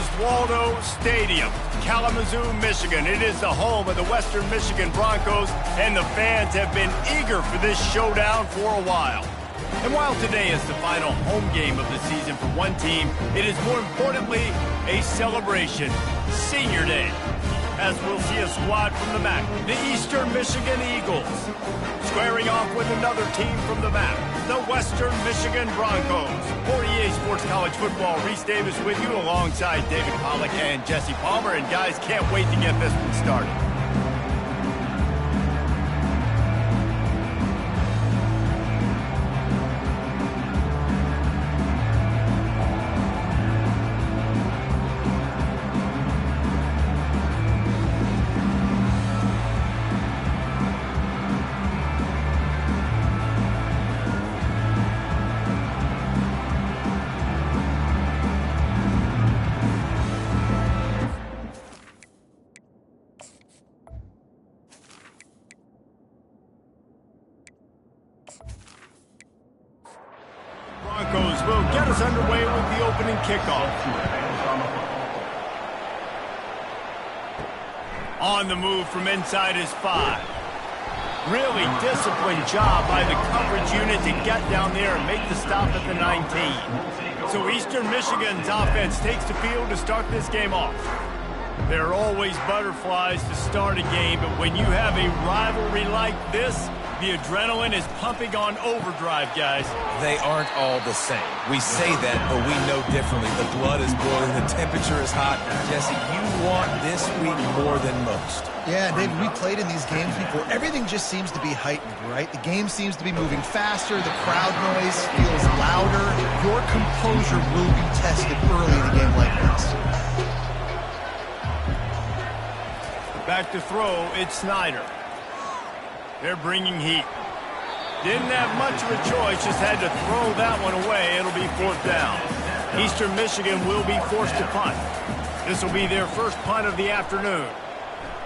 is Waldo Stadium, Kalamazoo, Michigan. It is the home of the Western Michigan Broncos, and the fans have been eager for this showdown for a while. And while today is the final home game of the season for one team, it is more importantly a celebration, Senior Day, as we'll see a squad from the MAC, the Eastern Michigan Eagles, squaring off with another team from the MAC, the Western Michigan Broncos. For EA Sports College Football, Reese Davis with you alongside David Pollack and Jesse Palmer. And guys, can't wait to get this one started. Broncos will get us underway with the opening kickoff. On the move from inside his 5. Really disciplined job by the coverage unit to get down there and make the stop at the 19. So Eastern Michigan's offense takes the field to start this game off. There are always butterflies to start a game, but when you have a rivalry like this, the adrenaline is pumping on overdrive, guys. They aren't all the same. We say that, but we know differently. The blood is boiling. The temperature is hot. Jesse, you want this week more than most. Yeah, David, we played in these games before. Everything just seems to be heightened, right? The game seems to be moving faster. The crowd noise feels louder. Your composure will be tested early in a game like this. Back to throw, it's Snyder. They're bringing heat. Didn't have much of a choice, just had to throw that one away. It'll be 4th down. Eastern Michigan will be forced to punt. This will be their first punt of the afternoon.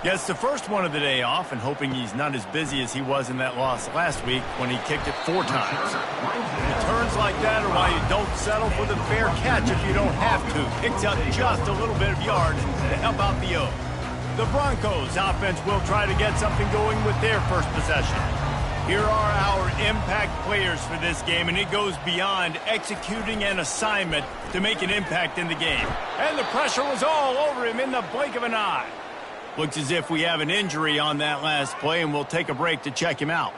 Gets the first one of the day off, and hoping he's not as busy as he was in that loss last week when he kicked it 4 times. Returns like that are why you don't settle for the fair catch if you don't have to. Picks up just a little bit of yards to help out the O. The Broncos offense will try to get something going with their first possession. Here are our impact players for this game, and it goes beyond executing an assignment to make an impact in the game. And the pressure was all over him in the blink of an eye. Looks as if we have an injury on that last play, and we'll take a break to check him out.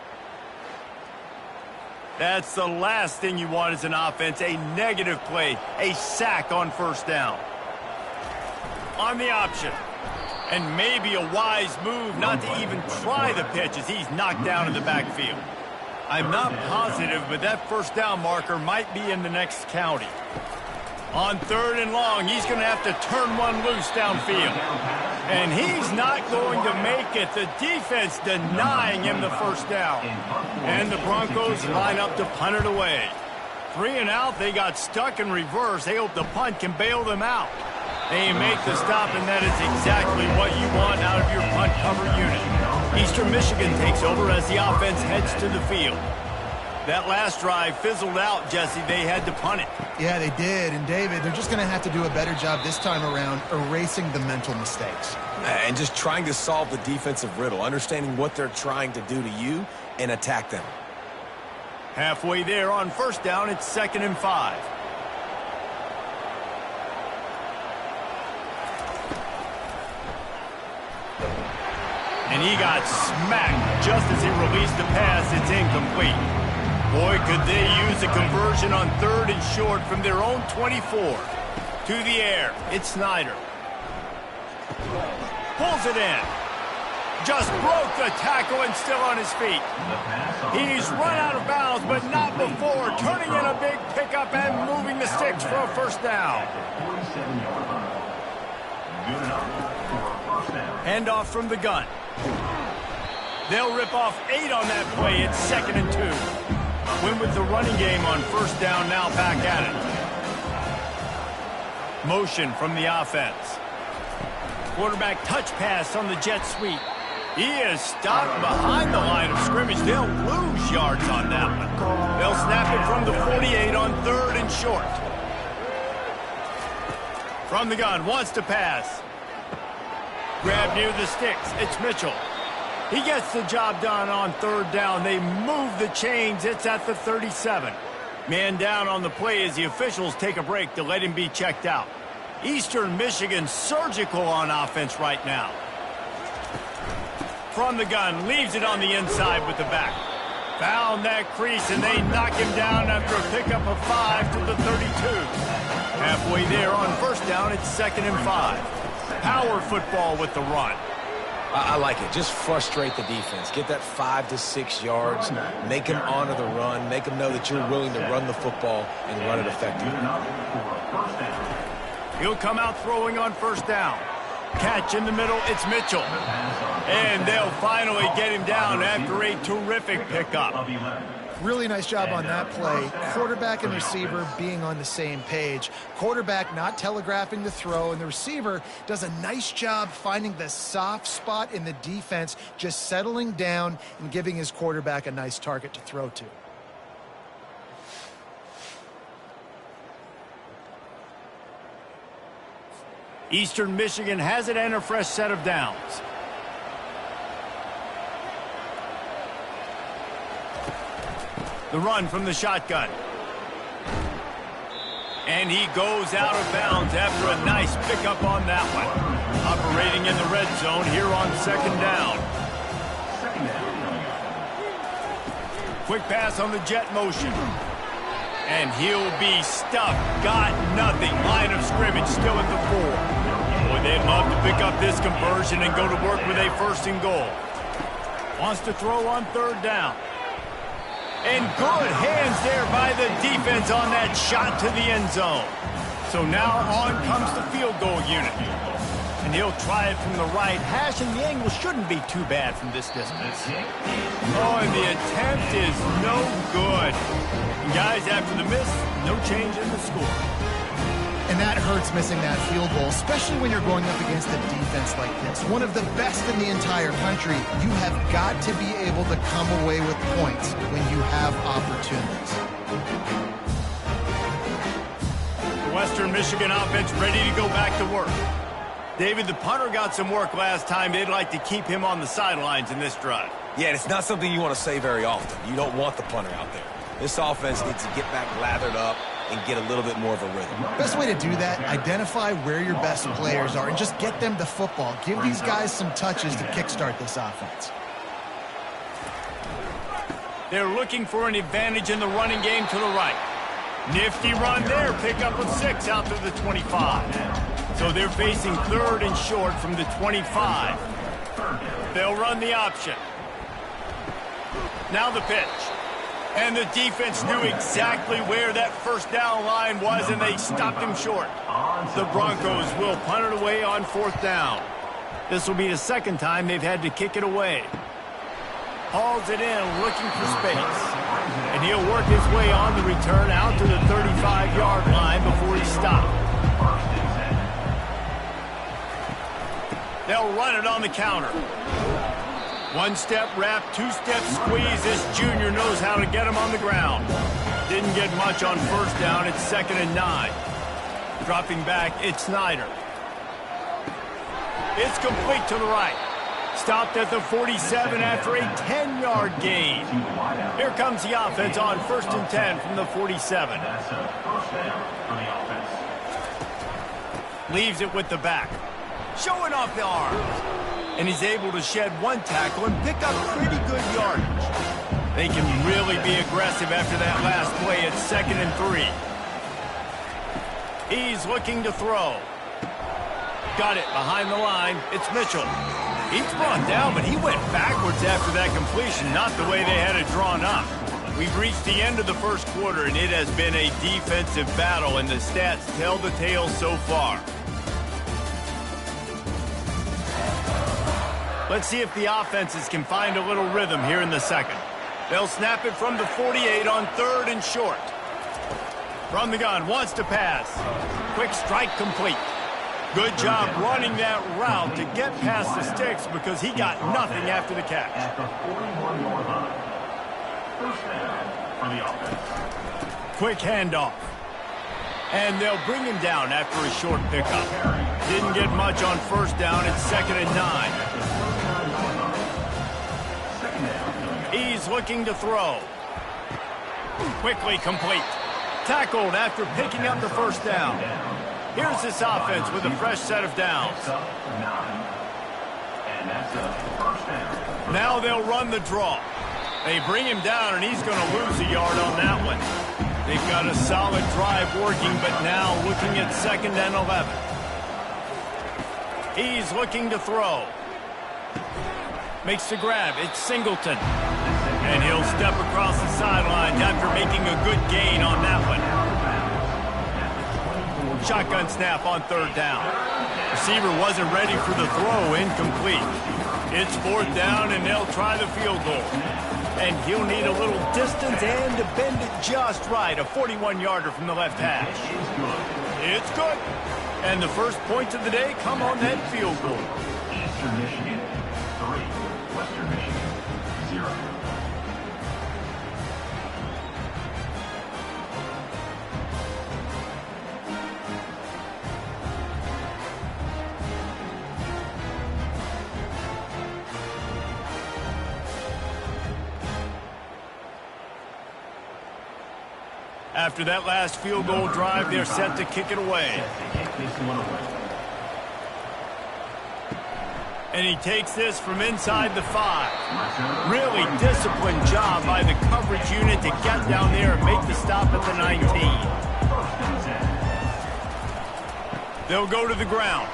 That's the last thing you want as an offense, a negative play, a sack on 1st down. On the option. And maybe a wise move not to even try the pitch as he's knocked down in the backfield. I'm not positive, but that 1st down marker might be in the next county. On 3rd and long, he's going to have to turn one loose downfield. And he's not going to make it. The defense denying him the 1st down. And the Broncos line up to punt it away. 3 and out, they got stuck in reverse. They hope the punt can bail them out. They make the stop, and that is exactly what you want out of your punt cover unit. Eastern Michigan takes over as the offense heads to the field. That last drive fizzled out, Jesse. They had to punt it. Yeah, they did. And, David, they're just going to have to do a better job this time around erasing the mental mistakes. And just trying to solve the defensive riddle, understanding what they're trying to do to you and attack them. Halfway there on 1st down, it's 2nd and 5. And he got smacked just as he released the pass. It's incomplete. Boy, could they use a conversion on 3rd and short from their own 24. To the air, it's Snyder. Pulls it in. Just broke the tackle and still on his feet. He's run out of bounds, but not before turning in a big pickup and moving the sticks for a 1st down. Handoff from the gun. They'll rip off 8 on that play. It's 2nd and 2. Win with the running game on 1st down, now back at it. Motion from the offense. Quarterback touch pass on the jet sweep. He is stopped behind the line of scrimmage. They'll lose yards on that one. They'll snap it from the 48 on 3rd and short. From the gun, wants to pass. Grab near the sticks. It's Mitchell. He gets the job done on third down. They move the chains. It's at the 37. Man down on the play as the officials take a break to let him be checked out. Eastern Michigan surgical on offense right now. From the gun, leaves it on the inside with the back. Found that crease, and they knock him down after a pickup of 5 to the 32. Halfway there on first down, it's 2nd and 5. Power football with the run. I like it. Just frustrate the defense. Get that 5 to 6 yards. Make them honor the run. Make them know that you're willing to run the football and run it effectively. He'll come out throwing on first down. Catch in the middle, it's Mitchell. And they'll finally get him down after a terrific pickup. Really nice job on that play. Quarterback and receiver being on the same page. Quarterback not telegraphing the throw, and the receiver does a nice job finding the soft spot in the defense, just settling down and giving his quarterback a nice target to throw to. Eastern Michigan has it and a fresh set of downs. The run from the shotgun. And he goes out of bounds after a nice pickup on that one. Operating in the red zone here on 2nd down. Quick pass on the jet motion. And he'll be stuffed. Got nothing. Line of scrimmage still at the 4. Boy, they'd love to pick up this conversion and go to work with a 1st and goal. Wants to throw on 3rd down. And good hands there by the defense on that shot to the end zone. So now on comes the field goal unit. And he'll try it from the right hash, and the angle shouldn't be too bad from this distance. Oh, and the attempt is no good. And guys, after the miss, no change in the score. And that hurts missing that field goal, especially when you're going up against a defense like this. One of the best in the entire country. You have got to be able to come away with points when you have opportunities. The Western Michigan offense ready to go back to work. David, the punter got some work last time. They'd like to keep him on the sidelines in this drive. Yeah, it's not something you want to say very often. You don't want the punter out there. This offense needs to get back lathered up and get a little bit more of a rhythm. Best way to do that, identify where your best players are and just get them the football. Give these guys some touches to kickstart this offense. They're looking for an advantage in the running game to the right. Nifty run there, pick up of 6 out to the 25. So they're facing 3rd and short from the 25. They'll run the option. Now the pitch. And the defense knew exactly where that 1st down line was, and they stopped him short. The Broncos will punt it away on 4th down. This will be the 2nd time they've had to kick it away. Hauls it in, looking for space. And he'll work his way on the return out to the 35-yard line before he stopped. They'll run it on the counter. 1-step wrap, 2-step squeeze. This junior knows how to get him on the ground. Didn't get much on 1st down. It's 2nd and 9. Dropping back, it's Snyder. It's complete to the right. Stopped at the 47 after a 10-yard gain. Here comes the offense on 1st and 10 from the 47. Leaves it with the back. Showing off the arms. And he's able to shed 1 tackle and pick up pretty good yardage. They can really be aggressive after that last play. It's 2nd and 3. He's looking to throw. Got it behind the line. It's Mitchell. He's brought down, but he went backwards after that completion, not the way they had it drawn up. We've reached the end of the 1st quarter, and it has been a defensive battle, and the stats tell the tale so far. Let's see if the offenses can find a little rhythm here in the 2nd. They'll snap it from the 48 on 3rd and short. From the gun, wants to pass. Quick strike complete. Good job running that route to get past the sticks because he got nothing after the catch. Quick handoff. And they'll bring him down after a short pickup. Didn't get much on first down. It's 2nd and 9. He's looking to throw. Quickly complete. Tackled after picking up the first down. Here's this offense with a fresh set of downs. Now they'll run the draw. They bring him down, and he's going to lose a yard on that one. They've got a solid drive working, but now looking at 2nd and 11. He's looking to throw. Makes the grab. It's Singleton. And he'll step across the sidelines after making a good gain on that one. Shotgun snap on 3rd down. Receiver wasn't ready for the throw. Incomplete. It's 4th down, and they'll try the field goal. And he'll need a little distance and to bend it just right. A 41-yarder from the left hash. It's good. And the first points of the day come on that field goal. Eastern Michigan, 3. Western Michigan, 0. After that last field goal drive, they're set to kick it away. And he takes this from inside the 5. Really disciplined job by the coverage unit to get down there and make the stop at the 19. They'll go to the ground.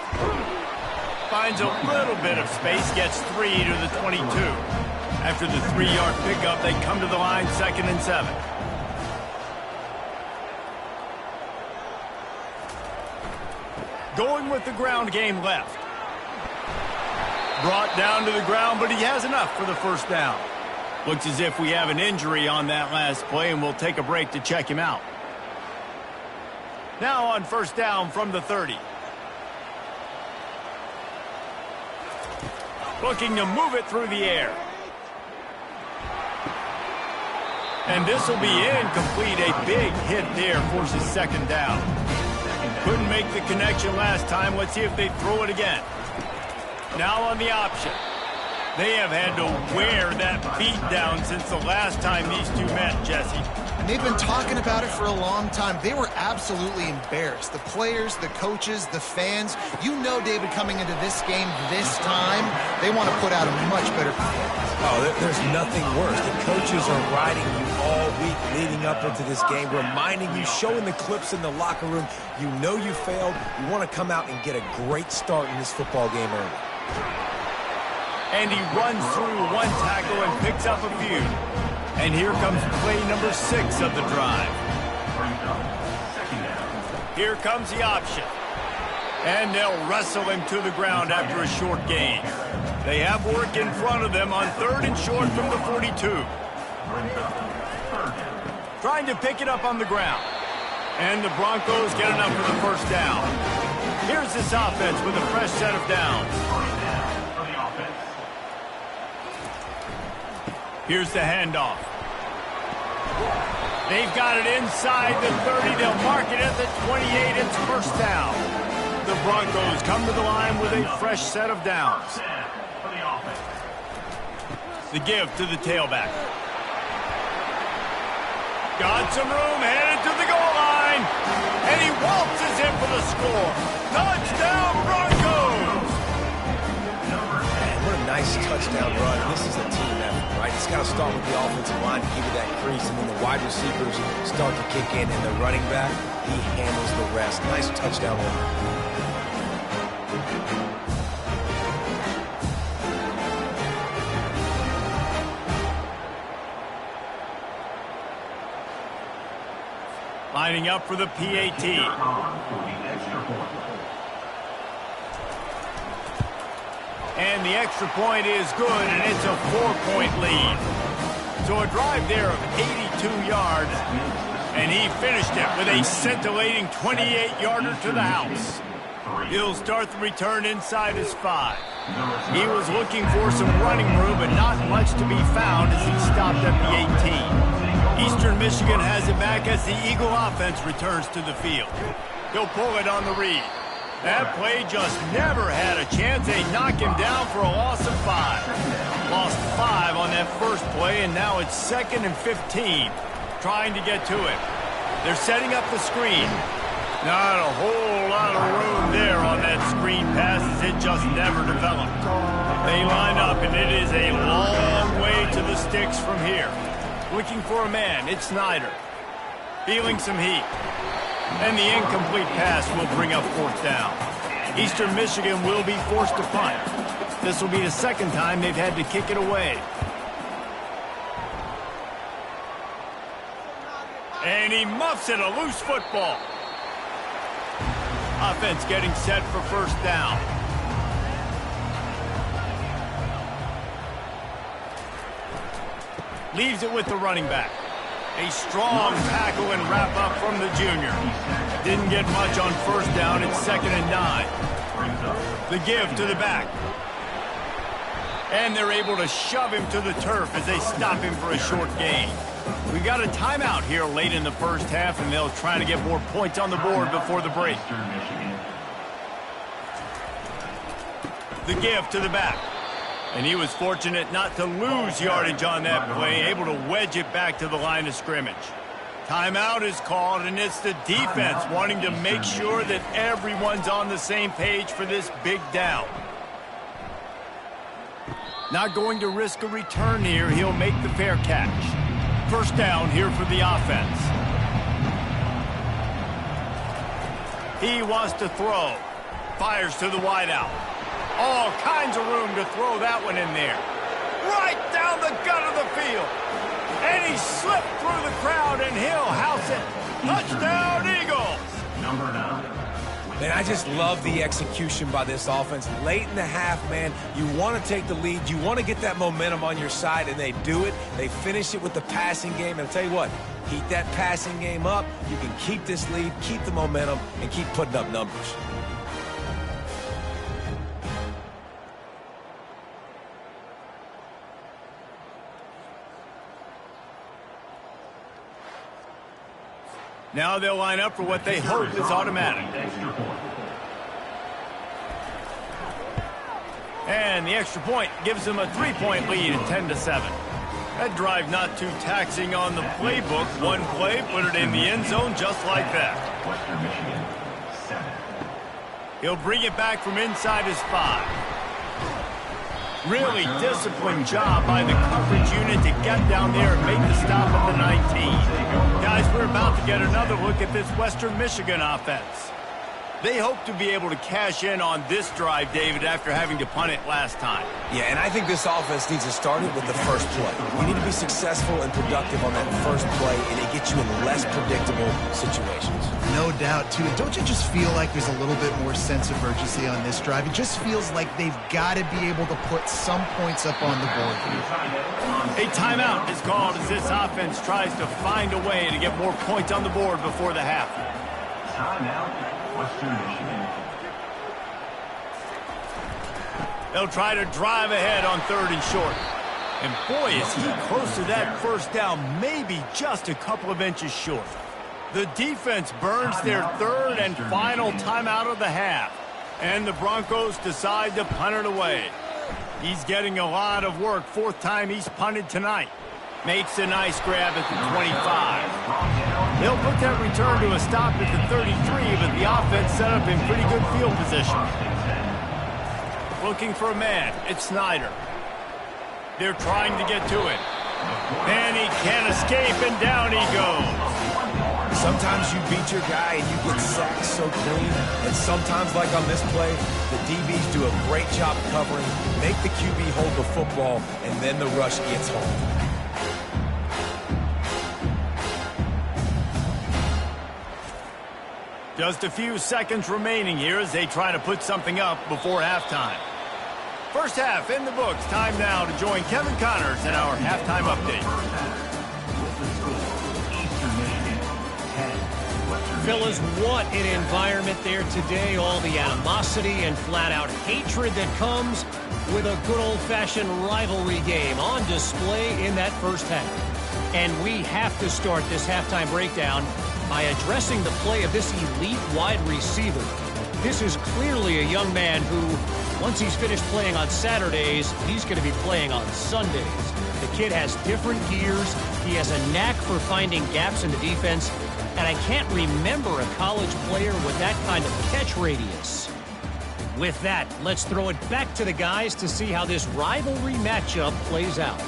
Finds a little bit of space, gets 3 to the 22. After the 3-yard pickup, they come to the line, 2nd and 7. Going with the ground game left. Brought down to the ground, but he has enough for the first down. Looks as if we have an injury on that last play, and we'll take a break to check him out. Now on first down from the 30. Looking to move it through the air. And this will be incomplete. A big hit there forces 2nd down. Couldn't make the connection last time. Let's see if they throw it again. Now on the option. They have had to wear that beat down since the last time these two met, Jesse. And they've been talking about it for a long time. They were absolutely embarrassed. The players, the coaches, the fans. You know, David, coming into this game this time, they want to put out a much better performance. Oh, there's nothing worse. The coaches are riding you all week leading up into this game, reminding you, showing the clips in the locker room. You know you failed. You want to come out and get a great start in this football game early. And he runs through one tackle and picks up a few. And here comes play number 6 of the drive. Here comes the option. And they'll wrestle him to the ground after a short gain. They have work in front of them on 3rd and short from the 42. Trying to pick it up on the ground. And the Broncos get enough for the first down. Here's this offense with a fresh set of downs. Here's the handoff. They've got it inside the 30. They'll mark it at the 28. It's first down. The Broncos come to the line with a fresh set of downs. The give to the tailback. Got some room, headed to the goal line. And he waltzes in for the score. Touchdown, Broncos! Man, what a nice touchdown run. This is a team effort, right? It's got to start with the offensive line to give you that crease, and then the wide receivers start to kick in, and the running back, he handles the rest. Nice touchdown run. Lining up for the PAT. And the extra point is good, and it's a 4-point lead. So a drive there of 82 yards, and he finished it with a scintillating 28-yarder to the house. He'll start the return inside his 5. He was looking for some running room, but not much to be found as he stopped at the 18. Eastern Michigan has it back as the Eagle offense returns to the field. He'll pull it on the read. That play just never had a chance. They knock him down for a loss of 5. Lost 5 on that first play, and now it's 2nd and 15. Trying to get to it. They're setting up the screen. Not a whole lot of room there on that screen pass as it just never developed. They line up, and it is a long way to the sticks from here. Looking for a man, it's Snyder. Feeling some heat. And the incomplete pass will bring up 4th down. Eastern Michigan will be forced to punt. This will be the 2nd time they've had to kick it away. And he muffs it, a loose football. Offense getting set for 1st down. Leaves it with the running back. A strong tackle and wrap up from the junior. Didn't get much on 1st down. It's 2nd and 9. The give to the back. And they're able to shove him to the turf as they stop him for a short gain. We got a timeout here late in the first half, and they'll try to get more points on the board before the break. The give to the back. And he was fortunate not to lose yardage on that play, able to wedge it back to the line of scrimmage. Timeout is called, and it's the defense wanting to make sure that everyone's on the same page for this big down. Not going to risk a return here. He'll make the fair catch. 1st down here for the offense. He wants to throw. Fires to the wideout. All kinds of room to throw that one in there. Right down the gut of the field. And he slipped through the crowd, and he'll house it. Touchdown, Eagles! Number 9. Man, I just love the execution by this offense. Late in the half, man, you want to take the lead. You want to get that momentum on your side, and they do it. They finish it with the passing game. And I'll tell you what, heat that passing game up. You can keep this lead, keep the momentum, and keep putting up numbers. Now they'll line up for what they hope is automatic. And the extra point gives them a 3-point lead at 10-7. That drive not too taxing on the playbook. One play, put it in the end zone just like that. Western Michigan, 7. He'll bring it back from inside his 5. Really disciplined job by the coverage unit to get down there and make the stop at the 19. Guys, we're about to get another look at this Western Michigan offense. They hope to be able to cash in on this drive, David, after having to punt it last time. Yeah, and I think this offense needs to start it with the first play. You need to be successful and productive on that first play, and it gets you in less predictable situations. No doubt, too. And don't you just feel like there's a little bit more sense of urgency on this drive? It just feels like they've got to be able to put some points up on the board. A timeout is called as this offense tries to find a way to get more points on the board before the half. Timeout, Western Michigan. They'll try to drive ahead on 3rd and short. And boy, is he close to that 1st down, maybe just a couple of inches short. The defense burns their 3rd and final timeout of the half. And the Broncos decide to punt it away. He's getting a lot of work. 4th time he's punted tonight. Makes a nice grab at the 25. They'll put that return to a stop at the 33, but the offense set up in pretty good field position. Looking for a man. It's Snyder. They're trying to get to it. And he can't escape, and down he goes. Sometimes you beat your guy and you get sacked so clean, and sometimes, like on this play, the DBs do a great job covering, make the QB hold the football, and then the rush gets home. Just a few seconds remaining here as they try to put something up before halftime. First half in the books. Time now to join Kevin Connors in our halftime update. Fellas, what an environment there today. All the animosity and flat-out hatred that comes with a good old-fashioned rivalry game on display in that first half. And we have to start this halftime breakdown by addressing the play of this elite wide receiver. This is clearly a young man who, once he's finished playing on Saturdays, he's going to be playing on Sundays. The kid has different gears. He has a knack for finding gaps in the defense. And I can't remember a college player with that kind of catch radius. With that, let's throw it back to the guys to see how this rivalry matchup plays out.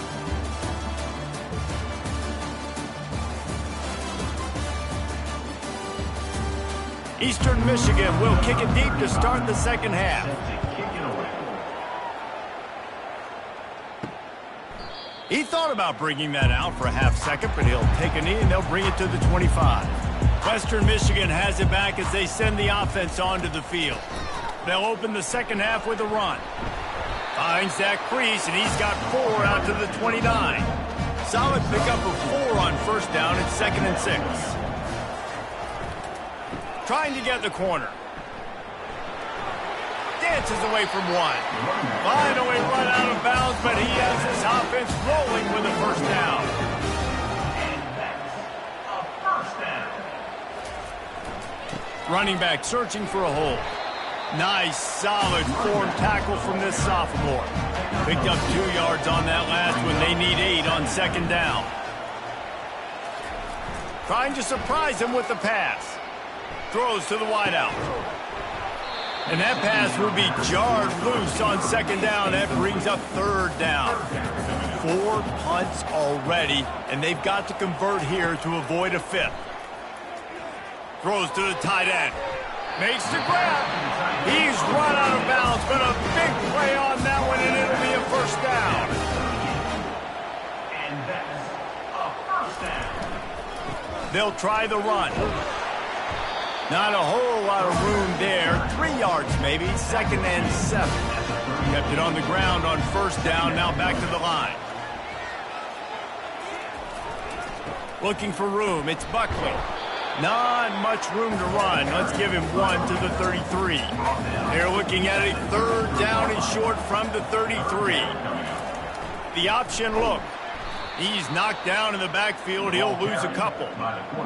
Eastern Michigan will kick it deep to start the second half. He thought about bringing that out for a half second, but he'll take a knee and they'll bring it to the 25. Western Michigan has it back as they send the offense onto the field. They'll open the second half with a run. Finds that crease, and he's got 4 out to the 29. Solid pickup of 4 on first down. It's 2nd and 6. Trying to get the corner. Dances away from 1. Finally run out of bounds, but he has his offense rolling with a first down. And that's a first down. Running back searching for a hole. Nice, solid form tackle from this sophomore. Picked up 2 yards on that last one. They need 8 on second down. Trying to surprise him with the pass. Throws to the wideout. And that pass will be jarred loose on second down. That brings up third down. 4 punts already, and they've got to convert here to avoid a 5th. Throws to the tight end. Makes the grab. He's run out of bounds, but a big play on that one, and it'll be a first down. And that's a first down. They'll try the run. Not a whole lot of room there. 3 yards maybe. 2nd and 7. Kept it on the ground on first down. Now back to the line. Looking for room. It's Buckley. Not much room to run. Let's give him 1 to the 33. They're looking at a 3rd down and short from the 33. The option look. He's knocked down in the backfield. He'll lose a couple.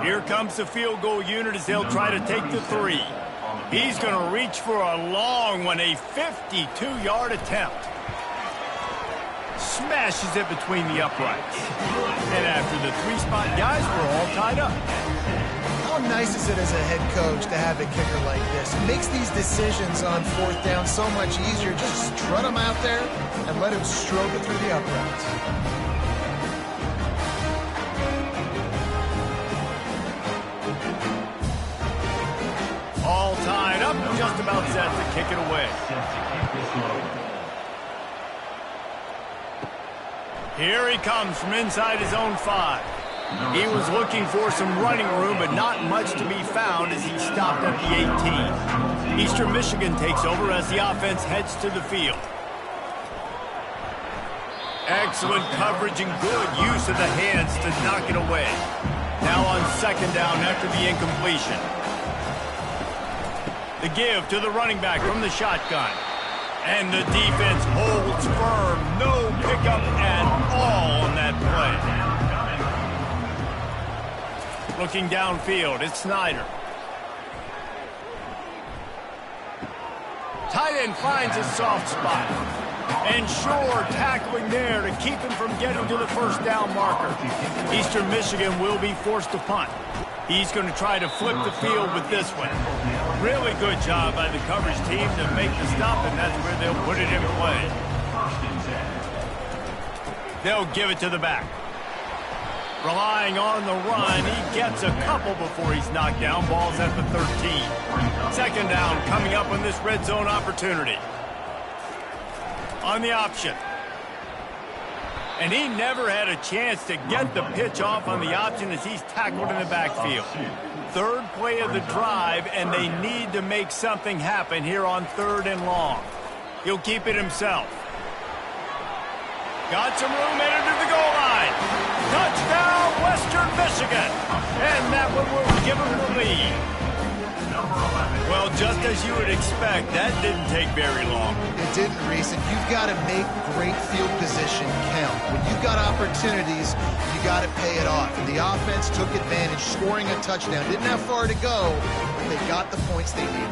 Here comes the field goal unit as they'll try to take the 3. He's going to reach for a long one, a 52-yard attempt. Smashes it between the uprights. And after the 3-spot guys, we're all tied up. How nice is it as a head coach to have a kicker like this? It makes these decisions on 4th down so much easier. Just strut him out there and let him stroke it through the uprights. All tied up, just about set to kick it away. Here he comes from inside his own 5. He was looking for some running room, but not much to be found as he stopped at the 18. Eastern Michigan takes over as the offense heads to the field. Excellent coverage and good use of the hands to knock it away. Now on second down after the incompletion. The give to the running back from the shotgun. And the defense holds firm. No pickup at all on that play. Looking downfield, it's Snyder. Tight end finds a soft spot. And Shore tackling there to keep him from getting to the first down marker. Eastern Michigan will be forced to punt. He's going to try to flip the field with this one. Really good job by the coverage team to make the stop, and that's where they'll put it in play. They'll give it to the back. Relying on the run, he gets a couple before he's knocked down. Ball's at the 13. Second down coming up on this red zone opportunity. On the option. And he never had a chance to get the pitch off on the option as he's tackled in the backfield. 3rd play of the drive, and they need to make something happen here on 3rd and long. He'll keep it himself. Got some room headed to the goal line. Touchdown, Western Michigan. And that one will give them the lead. Well, just as you would expect, that didn't take very long. It didn't, Reese, and you've got to make great field position count. When you've got opportunities, you got to pay it off. And the offense took advantage, scoring a touchdown. Didn't have far to go, but they got the points they needed.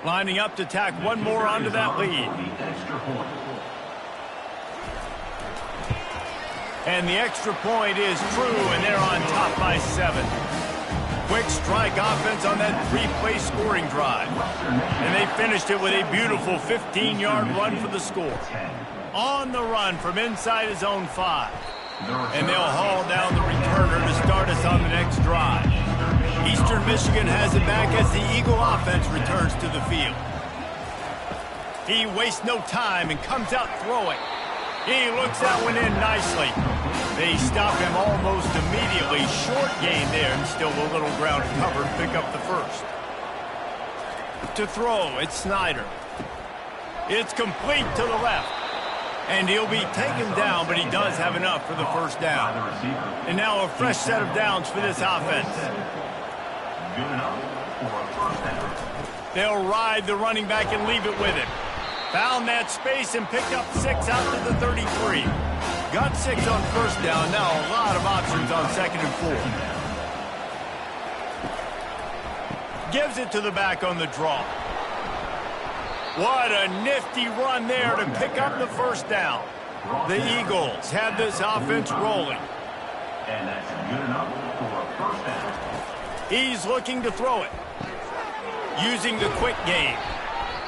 Lining up to tack one more onto that lead. And the extra point is true, and they're on top by 7. Quick strike offense on that 3-play scoring drive. And they finished it with a beautiful 15-yard run for the score. On the run from inside his own 5. And they'll haul down the returner to start us on the next drive. Eastern Michigan has it back as the Eagle offense returns to the field. He wastes no time and comes out throwing. He looks that one in nicely. They stop him almost immediately. Short gain there, and still a little ground to cover to pick up the first. To throw, it's Snyder. It's complete to the left. And he'll be taken down, but he does have enough for the first down. And now a fresh set of downs for this offense. Good enough for a first down. They'll ride the running back and leave it with him. Found that space and picked up 6 out to the 33. Got 6 on first down. Now a lot of options on 2nd and 4. Gives it to the back on the draw. What a nifty run there to pick up the first down. The Eagles have this offense rolling. And that's good enough for a first down. He's looking to throw it. Using the quick game.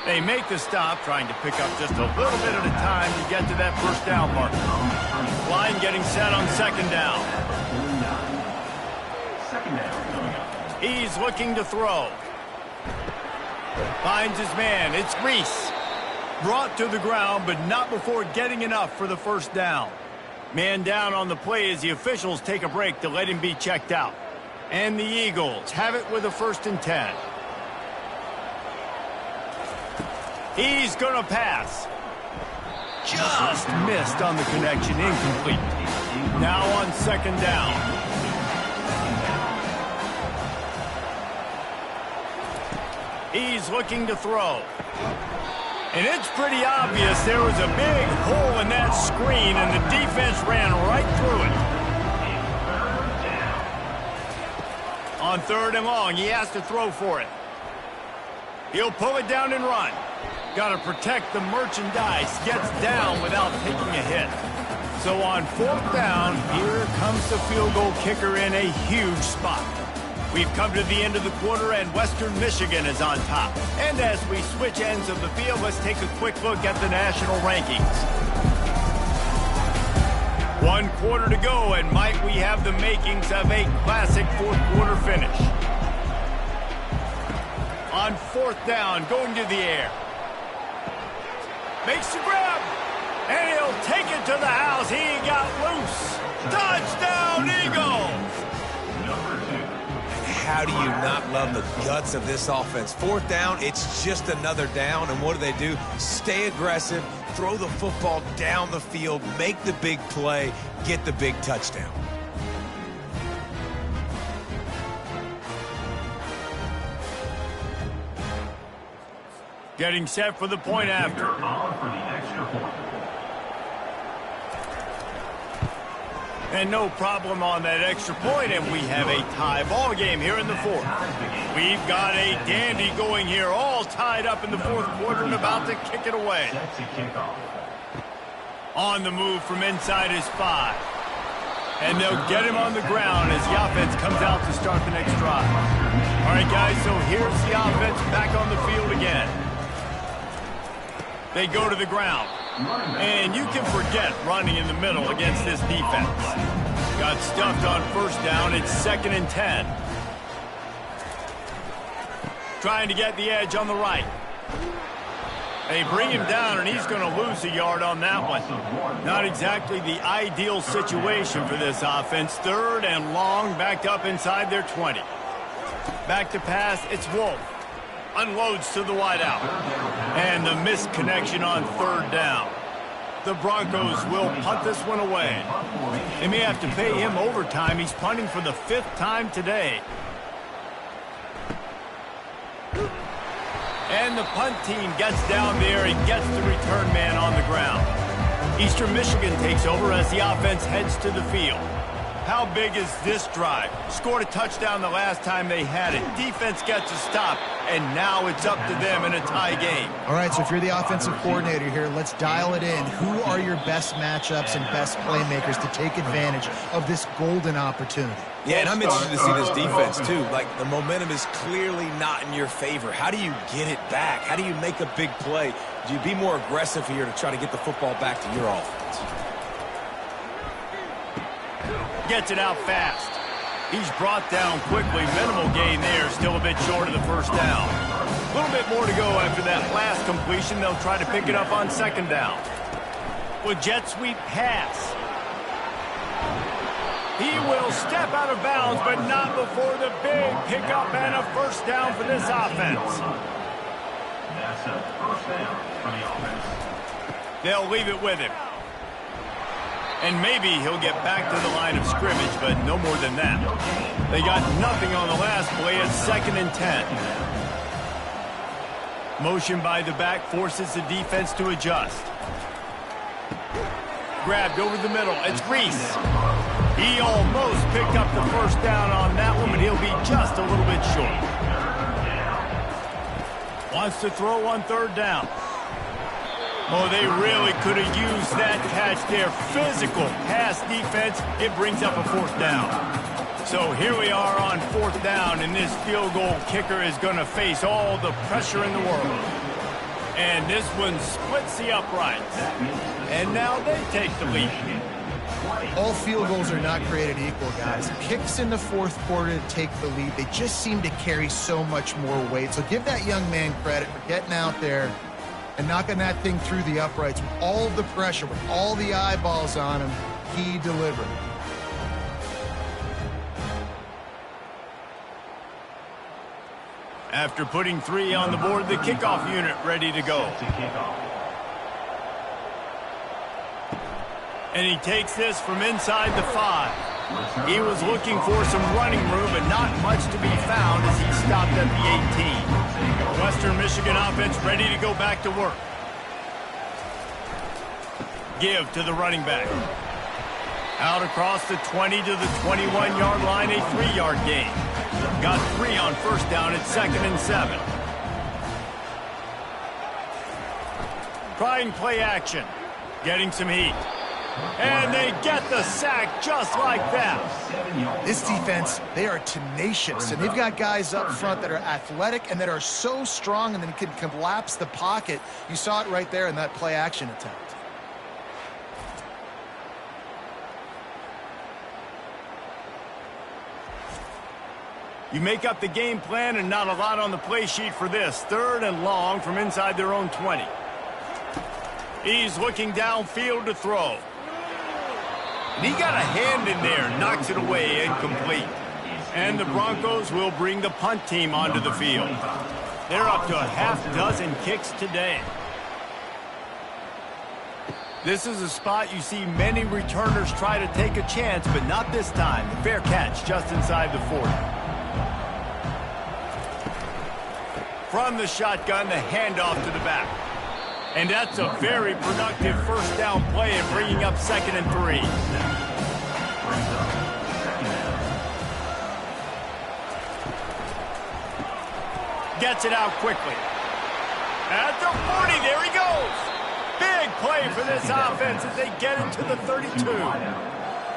They make the stop, trying to pick up just a little bit at a time to get to that first down mark. Line getting set on 2nd down. Second down coming up. He's looking to throw. Finds his man. It's Reese. Brought to the ground, but not before getting enough for the first down. Man down on the play as the officials take a break to let him be checked out. And the Eagles have it with a 1st and 10. He's going to pass. Just missed on the connection. Incomplete. Now on 2nd down. He's looking to throw. And it's pretty obvious there was a big hole in that screen, and the defense ran right through it. On 3rd and long, he has to throw for it. He'll pull it down and run. Got to protect the merchandise. Gets down without taking a hit. So on 4th down, here comes the field goal kicker in a huge spot. We've come to the end of the quarter, and Western Michigan is on top. And as we switch ends of the field, let's take a quick look at the national rankings. 1 quarter to go, and might we have the makings of a classic 4th quarter finish. On 4th down, going to the air. Makes the grab, and he'll take it to the house. He got loose. Touchdown, Eagles! How do you not love the guts of this offense? 4th down, it's just another down, and what do? Stay aggressive, throw the football down the field, make the big play, get the big touchdown. Getting set for the point after. On for the extra point. And no problem on that extra point, and we have a tie ball game here in the 4th. We've got a dandy going here, all tied up in the 4th quarter and about to kick it away. Sets a kickoff. On the move from inside his 5. And they'll get him on the ground as the offense comes out to start the next drive. All right, guys, so here's the offense back on the field again. They go to the ground. And you can forget running in the middle against this defense. Got stuffed on 1st down. It's 2nd and 10. Trying to get the edge on the right. They bring him down, and he's going to lose a yard on that one. Not exactly the ideal situation for this offense. 3rd and long, backed up inside their 20. Back to pass, it's Wolf. Unloads to the wideout. And the missed connection on 3rd down. The Broncos will punt this one away. They may have to pay him overtime. He's punting for the 5th time today. And the punt team gets down there and gets the return man on the ground. Eastern Michigan takes over as the offense heads to the field. How big is this drive? Scored a touchdown the last time they had it. Defense gets a stop, and now it's up to them in a tie game. All right, so if you're the offensive coordinator here, let's dial it in. Who are your best matchups and best playmakers to take advantage of this golden opportunity? Yeah, and I'm interested to see this defense, too. Like, the momentum is clearly not in your favor. How do you get it back? How do you make a big play? Do you be more aggressive here to try to get the football back to your offense? Gets it out fast. He's brought down quickly. Minimal gain there, still a bit short of the first down. A little bit more to go after that last completion. They'll try to pick it up on second down. With jet sweep pass. He will step out of bounds, but not before the big pickup and a first down for this offense. That's a first down for the offense. They'll leave it with him. And maybe he'll get back to the line of scrimmage, but no more than that. They got nothing on the last play at 2nd and 10. Motion by the back forces the defense to adjust. Grabbed over the middle. It's Reese. He almost picked up the first down on that one, but he'll be just a little bit short. Wants to throw on 3rd down. Oh, they really could have used that catch there. Physical pass defense. It brings up a 4th down. So here we are on 4th down, and this field goal kicker is going to face all the pressure in the world. And this one splits the uprights. And now they take the lead. All field goals are not created equal, guys. Kicks in the 4th quarter to take the lead. They just seem to carry so much more weight. So give that young man credit for getting out there and knocking that thing through the uprights with all of the pressure, with all the eyeballs on him. He delivered. After putting 3 on the board, the kickoff unit ready to go. And he takes this from inside the 5. He was looking for some running room, but not much to be found as he stopped at the 18. Western Michigan offense ready to go back to work. Give to the running back. Out across the 20 to the 21-yard line, a 3-yard gain. Got 3 on first down at 2nd and 7. Trying play action. Getting some heat. And they get the sack just like that. This defense, they are tenacious, and they've got guys up front that are athletic and that are so strong and then can collapse the pocket. You saw it right there in that play action attempt. You make up the game plan and not a lot on the play sheet for this. 3rd and long from inside their own 20. He's looking downfield to throw. And he got a hand in there, knocks it away, incomplete. And the Broncos will bring the punt team onto the field. They're up to a half-dozen kicks today. This is a spot you see many returners try to take a chance, but not this time. The fair catch just inside the 40. From the shotgun, the handoff to the back. And that's a very productive first down play and bringing up 2nd and 3. Gets it out quickly. At the 40, there he goes. Big play for this offense as they get into the 32.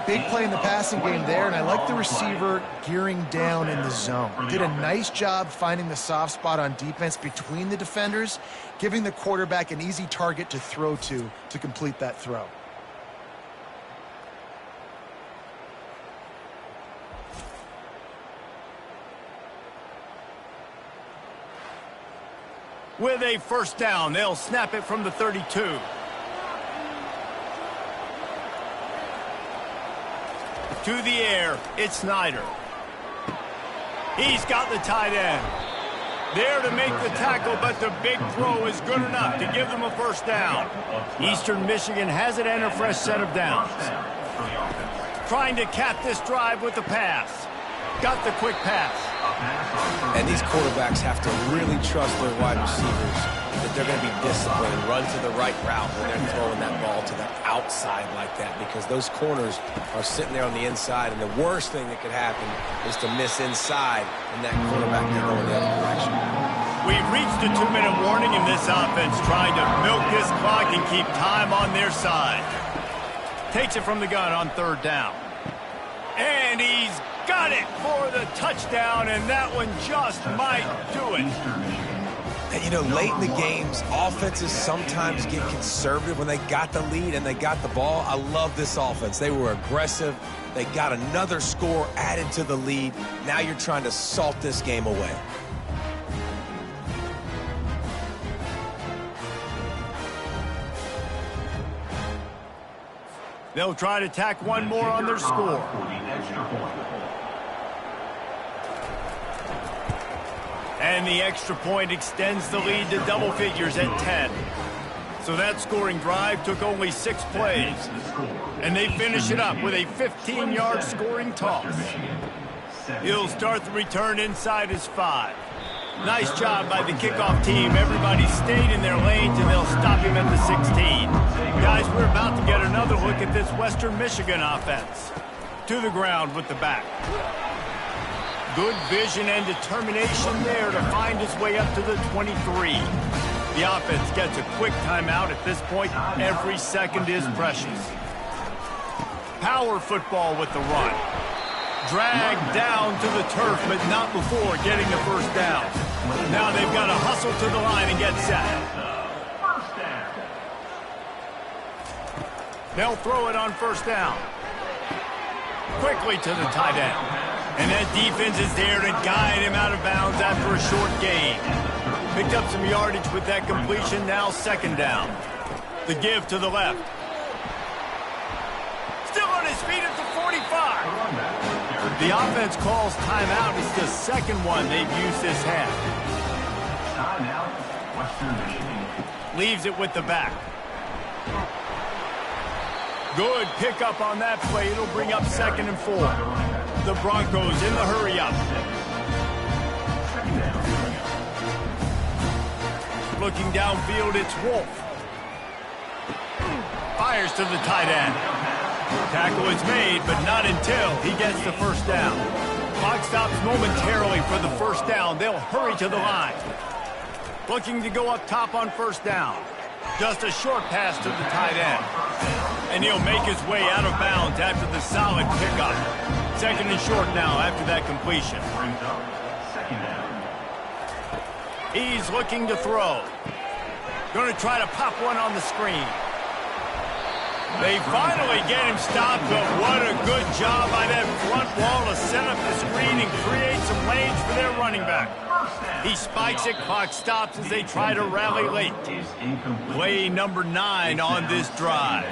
Big play in the passing game there, and I like the receiver gearing down in the zone. Did a nice job finding the soft spot on defense between the defenders, giving the quarterback an easy target to throw to complete that throw. With a first down, they'll snap it from the 32. To the air, it's Snyder. He's got the tight end. There to make the tackle, but the big throw is good enough to give them a first down. Eastern Michigan has it and a fresh set of downs. Trying to cap this drive with the pass. Got the quick pass. And these quarterbacks have to really trust their wide receivers that they're going to be disciplined and run to the right route when they're throwing that ball to the outside like that, because those corners are sitting there on the inside, and the worst thing that could happen is to miss inside and that quarterback can go in the other direction. We've reached a 2-minute warning in this offense, trying to milk this clock and keep time on their side. Takes it from the gun on 3rd down. And he's got it for the touchdown, and that one just might do it. And, you know, late in the games, offenses sometimes get conservative when they got the lead and they got the ball. I love this offense. They were aggressive. They got another score added to the lead. Now you're trying to salt this game away. They'll try to tack one more on their score. And the extra point extends the lead to double figures at 10. So that scoring drive took only 6 plays. And they finish it up with a 15-yard scoring toss. He'll start the return inside his 5. Nice job by the kickoff team. Everybody stayed in their lanes, and they'll stop him at the 16. Guys, we're about to get another look at this Western Michigan offense. To the ground with the back. Good vision and determination there to find his way up to the 23. The offense gets a quick timeout at this point. Every second is precious. Power football with the run. Dragged down to the turf, but not before getting the first down. Now they've got to hustle to the line and get set. They'll throw it on 1st down. Quickly to the tight end. And that defense is there to guide him out of bounds after a short gain. Picked up some yardage with that completion, now 2nd down. The give to the left. Still on his feet at the 45. The offense calls timeout. It's the 2nd one they've used this half. Timeout, Western Michigan. Leaves it with the back. Good pickup on that play. It'll bring up 2nd and 4. The Broncos in the hurry-up. Looking downfield, it's Wolf. Fires to the tight end. Tackle is made, but not until he gets the 1st down. Clock stops momentarily for the 1st down. They'll hurry to the line. Looking to go up top on 1st down. Just a short pass to the tight end. And he'll make his way out of bounds after the solid pickup. 2nd and short now after that completion. He's looking to throw. Going to try to pop one on the screen. They finally get him stopped, but what a good job by that front wall to set up the screen and create some lanes for their running back. He spikes it, clock stops as they try to rally late. Play number 9 on this drive.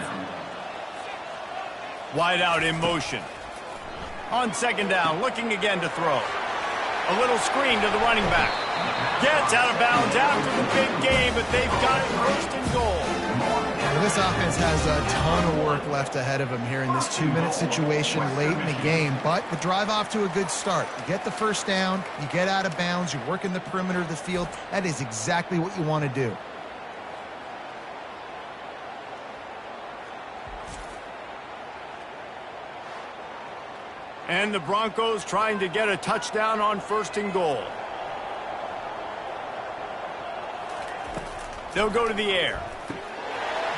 Wide out in motion. On 2nd down, looking again to throw. A little screen to the running back. Gets out of bounds after the big game, but they've got it 1st and goal. Well, this offense has a ton of work left ahead of them here in this 2-minute situation late in the game, but the drive off to a good start. You get the 1st down, you get out of bounds, you work in the perimeter of the field. That is exactly what you want to do. And the Broncos trying to get a touchdown on 1st and goal. They'll go to the air.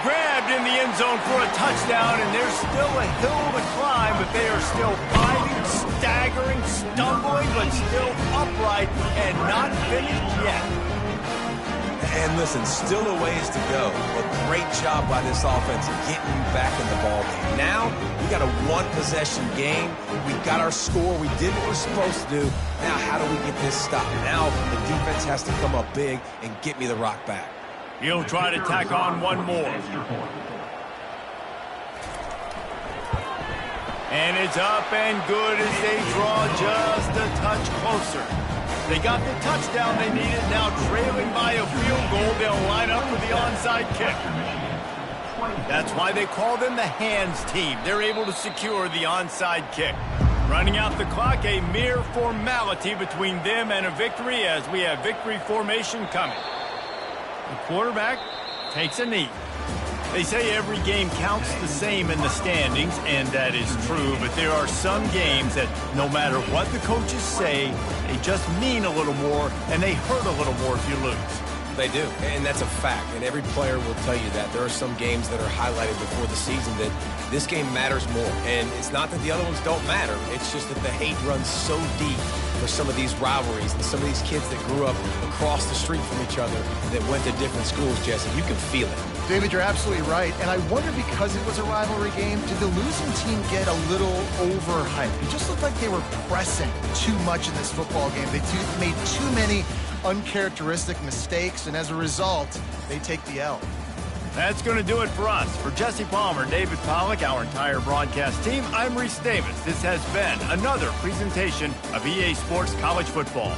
Grabbed in the end zone for a touchdown, and there's still a hill to climb, but they are still fighting, staggering, stumbling, but still upright and not finished yet. And listen, still a ways to go, but great job by this offense getting you back in the ball game. Now, we got a 1-possession game. We got our score. We did what we're supposed to do. Now, how do we get this stopped? Now, the defense has to come up big and get me the rock back. He'll try to tack on one more. And it's up and good as they draw just a touch closer. They got the touchdown they needed. Now trailing by a field goal, they'll line up for the onside kick. That's why they call them the hands team. They're able to secure the onside kick. Running out the clock, a mere formality between them and a victory as we have victory formation coming. The quarterback takes a knee. They say every game counts the same in the standings, and that is true, but there are some games that no matter what the coaches say, they just mean a little more, and they hurt a little more if you lose. They do, and that's a fact, and every player will tell you that. There are some games that are highlighted before the season that this game matters more, and it's not that the other ones don't matter. It's just that the hate runs so deep for some of these rivalries and some of these kids that grew up across the street from each other that went to different schools, Jesse. You can feel it. David, you're absolutely right. And I wonder, because it was a rivalry game, did the losing team get a little overhyped? It just looked like they were pressing too much in this football game. They made too many uncharacteristic mistakes, and as a result, they take the L. That's going to do it for us. For Jesse Palmer, David Pollack, our entire broadcast team, I'm Reese Davis. This has been another presentation of EA Sports College Football.